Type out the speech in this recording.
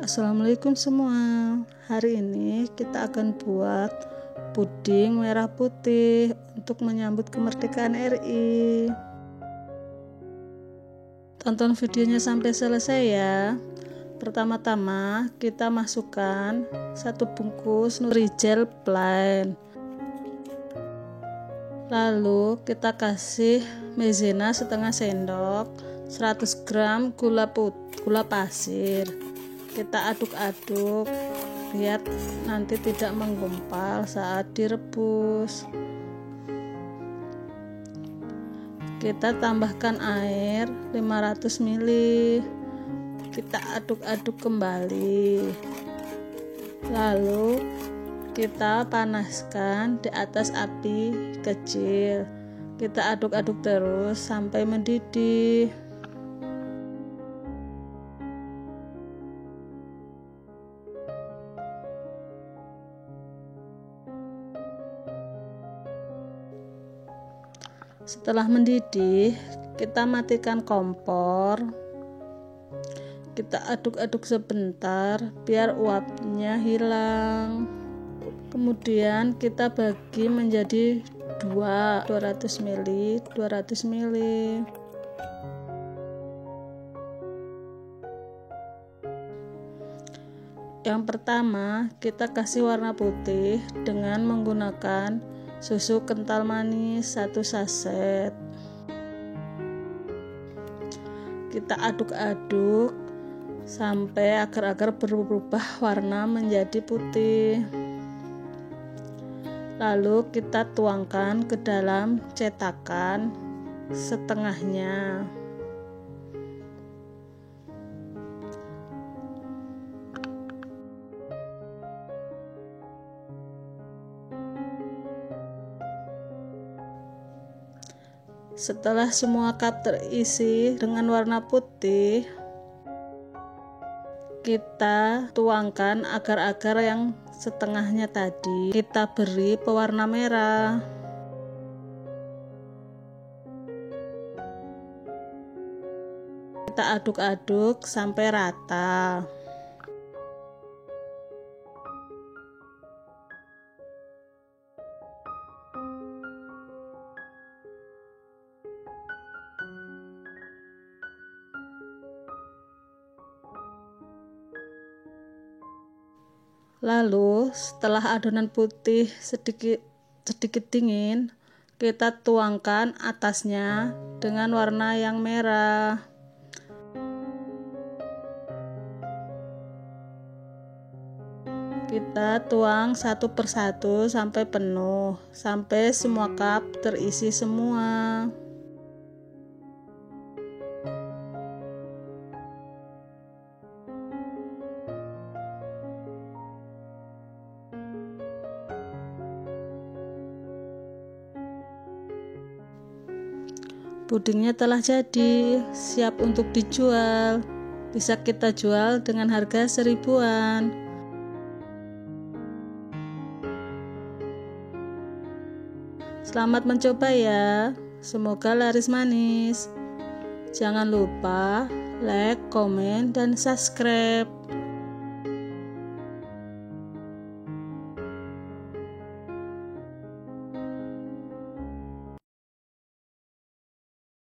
Assalamualaikum semua. Hari ini kita akan buat puding merah putih untuk menyambut kemerdekaan RI. Tonton videonya sampai selesai ya. Pertama-tama kita masukkan 1 bungkus Nurigel plain. Lalu kita kasih maizena setengah sendok, 100 gram gula pasir. Kita aduk-aduk biar nanti tidak menggumpal saat direbus. Kita tambahkan air 500 ml. Kita aduk-aduk kembali. Lalu kita panaskan di atas api kecil. Kita aduk-aduk terus sampai mendidih. Setelah mendidih, kita matikan kompor. Kita aduk-aduk sebentar biar uapnya hilang. Kemudian kita bagi menjadi 200 ml. Yang pertama, kita kasih warna putih dengan menggunakan susu kental manis 1 saset. Kita aduk-aduk sampai agar-agar berubah warna menjadi putih. Lalu kita tuangkan ke dalam cetakan setengahnya. Setelah semua cup terisi dengan warna putih, kita tuangkan agar-agar yang setengahnya tadi. Kita beri pewarna merah. Kita aduk-aduk sampai rata. Lalu setelah adonan putih sedikit dingin, kita tuangkan atasnya dengan warna yang merah. Kita tuang satu persatu sampai penuh, sampai semua cup terisi semua. Pudingnya telah jadi, siap untuk dijual. Bisa kita jual dengan harga 1000-an. Selamat mencoba ya. Semoga laris manis. Jangan lupa like, komen, dan subscribe.